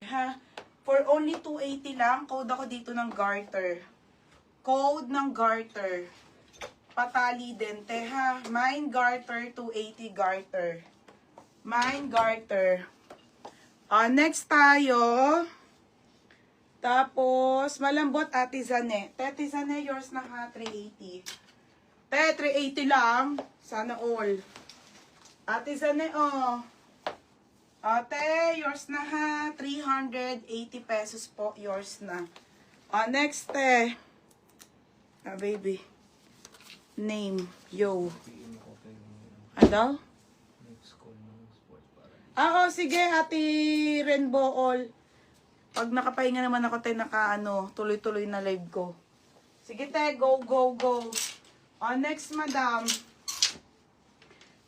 Ha? For only 280 lang, code ako dito ng garter. Code ng garter. Patali din, te ha. Mine garter, 280 garter. Mine garter. Next tayo. Tapos, malambot Ate Zane. Te, Ate Zane, yours na ha, 380. Te, 380 lang. Sana all. Ate Zane, oh. Ate, yours na ha. 380 pesos po, yours na. Next, te. Baby. Name, yo. Ano? Sige, Ate Rainbow All. Pag nakapahinga naman ako, te, tuloy-tuloy na live ko. Sige, te, go, go, go. Next, madam.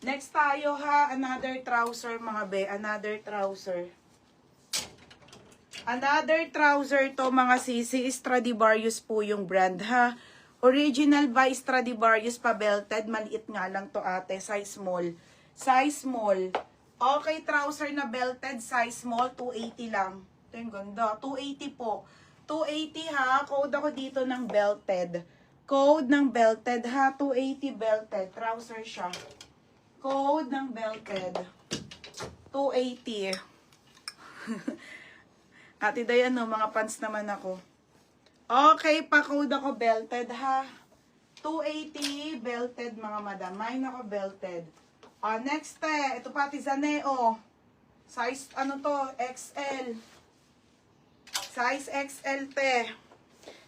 Next tayo, ha. Another trouser, mga be. Another trouser. Another trouser to, mga sisi. Stradivarius po yung brand, ha. Original by Stradivarius, pa-belted. Maliit nga lang to, ate. Size small. Size small. Okay, trouser na belted. Size small, 280 lang. Ito yung ganda. 280 po. 280 ha. Code ako dito ng belted. Code ng belted ha. 280 belted. Trouser siya. Code ng belted. 280. Ate Dayan, no, mga pants naman ako. Okay, pa-code ako belted ha. 280 belted mga madam. Mine ako belted. Next ito pati Zaneo. Size, XL. Size XL, te.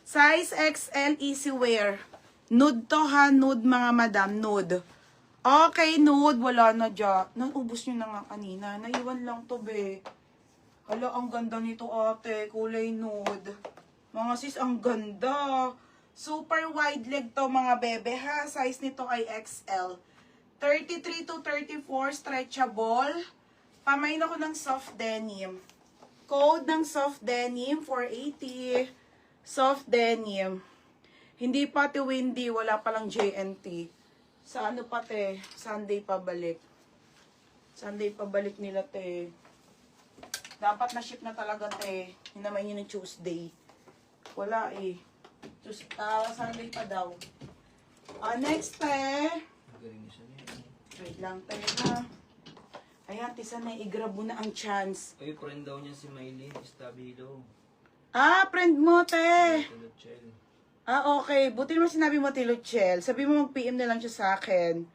Size XL, easy wear. Nude to ha, nude mga madam, nude. Okay, nude, wala na dyan. Naubos nyo na nga kanina. Naiwan lang to, be. Hala, ang ganda nito, ate. Kulay nude. Mga sis, ang ganda. Super wide leg to, mga bebe, ha. Size nito ay XL. 33 to 34, stretchable. Pamain ako ng soft denim. Code ng soft denim, 480. Soft denim. Hindi pati windy, wala palang JNT. Sa ano pati, Sunday pabalik. Sunday pabalik nila, te. Dapat na-ship na talaga, te. Hinamay nyo ng Tuesday. Wala eh. Sunday pa daw. Next, te. Wait lang, te, ha. Ayan, tisa na, i-grab mo na ang chance. Ay, friend daw niya si Maylin, Estabilo. Friend mo, te. Okay. Buti naman sinabi mo, Tiluchel. Sabi mo, mag-PM na lang siya sa akin.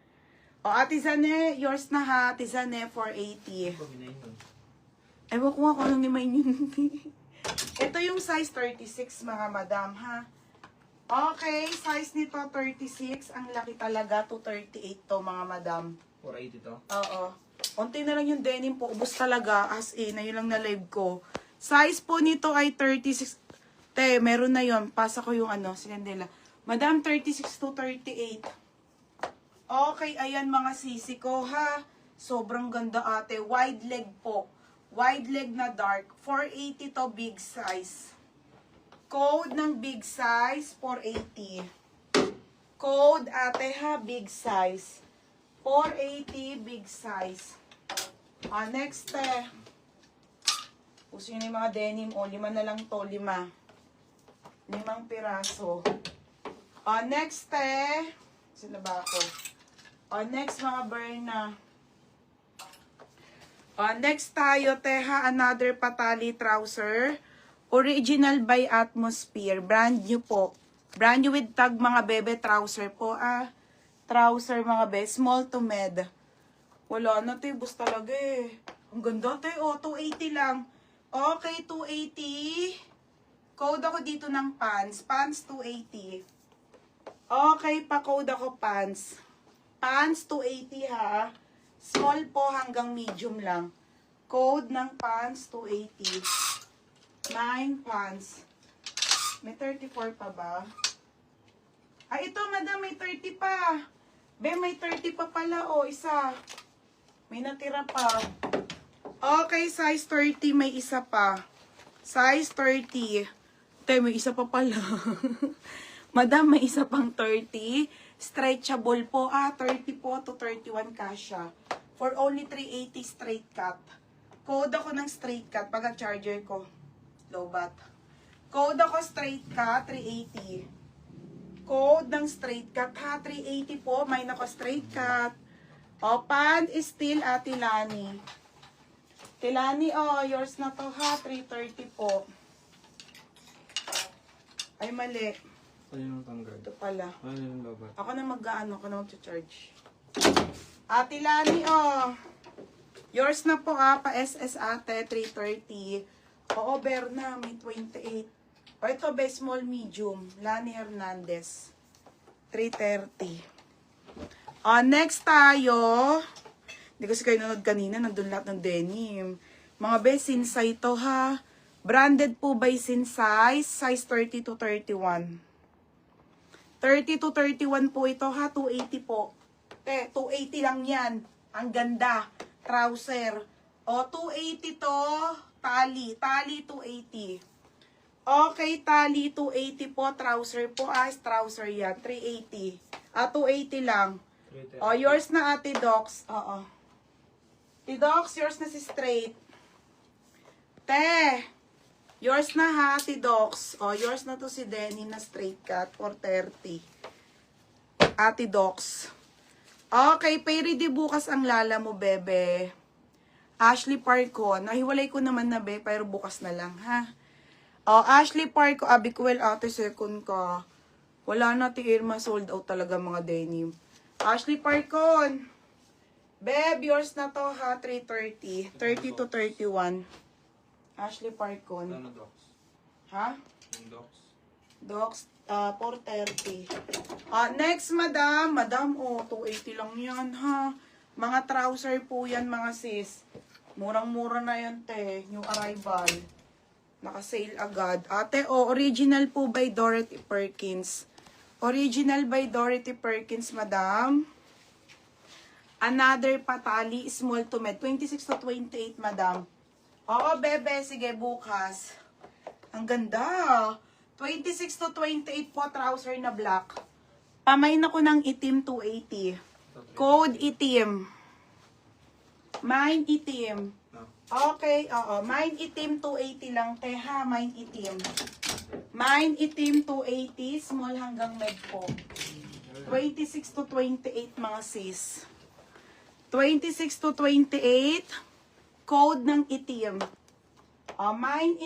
Ate Zane, yours na ha. Ate Zane, 480. Ewan ko nga kung anong nimay yun. Ito yung size 36, mga madam, ha. Okay, size nito 36. Ang laki talaga, 238 to, mga madam. 480 to? Oo. Unti na lang yung denim po. Ubus talaga. As in, na yun lang na live ko. Size po nito ay 36. Te, meron na yun. Pasa ko yung sinandela. Madam, 36 to 38. Okay, ayan mga sisi ko, ha. Sobrang ganda, ate. Wide leg po. Wide leg na dark. 480 to big size. Code ng big size, 480. Code, ate, ha, big size. 480 big size. Next, uso yun yung mga denim. 5 na lang to, 5. 5 piraso. Next, sila ba ako? Next, mga Berna. Next tayo, ha, another patali trouser. Original by Atmosphere. Brand new po. Brand new with tag, mga bebe trouser po, trouser, mga be. Small to med. Wala na, te. Bus talaga eh. Ang ganda, te. 280 lang. Okay, 280. Code ako dito ng pants. Pants, 280. Okay, pa-code ako pants. Pants, 280 ha. Small po hanggang medium lang. Code ng pants, 280. 9 pants. May 34 pa ba? Ito, madam, may 30 pa. Be, may 30 pa pala, isa. May natira pa. Okay, size 30, may isa pa. Size 30. Te, may isa pa pala. Madam, may isa pang 30. Stretchable po. 30 po to 31 kasha. For only 380 straight cut. Code ako ng straight cut. Pag charger ko. Low bat. Code ako straight cut, 380. Code ng straight cut ha, 380 po. May nako straight cut. O, pan is still Tilani. Tilani, yours na to ha, 330 po. Ay, mali. Ano yung tanggal? Ito pala. Ano yung babat? Ako na mag-ano, ako na mag-charge. Tilani, yours na po pa SS ate, 330. Oo, Berna, may 28. O, ito, best small medium. Lani Hernandez. 330. Next tayo. Hindi kasi kayo nanood kanina. Nandun lahat ng denim. Mga best, Sinsay to ha. Branded po by Sinsay. Size 30 to 31. 30 to 31 po ito ha. 280 po. 280 lang yan. Ang ganda. Trouser. O, 280 to. Tali. Tali 280. Okay, tali 280 po. Trouser po. Trouser yan. 380. 280 lang. O, yours na Ate Docs. Oo. Ate Docs, yours na si straight. Yours na ha, Ate Docs. O, yours na to si Denny na straight cut. 430. Ate Docs. Okay, pay ready bukas ang lala mo, bebe. Ashley Parco. Nahiwalay ko naman na, be, pero bukas na lang, ha? Ashley Parco, Abiquel, ate, second ka. Wala na, ti Irma, sold out talaga mga denim. Ashley Parcon. Beb, yours na to ha, 330. 30 to 31. Ashley Parcon. Ano, docs? Ha? Yung docs? Docs, 430. Next, madam. Madam, 280 lang yan, ha? Mga trouser po yan, mga sis. Murang-mura na yan, te. New arrival. Naka-sale agad. Ate, original po by Dorothy Perkins. Original by Dorothy Perkins, madam. Another patali, small to med. 26 to 28, madam. Oo, bebe. Sige, bukas. Ang ganda. 26 to 28 po, trouser na black. Pamain ako ng itim, 280. Code itim. Mine itim. No. Okay, oo. Mine itim, 280 lang, te, ha? Mine itim. Mine itim, 280. Small hanggang med po. 26 to 28, mga sis. 26 to 28. Code ng itim. Mine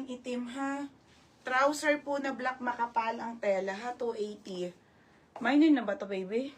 itim, ha? Trouser po na black makapal ang tela, ha? 280. Mine yun na ba to, baby?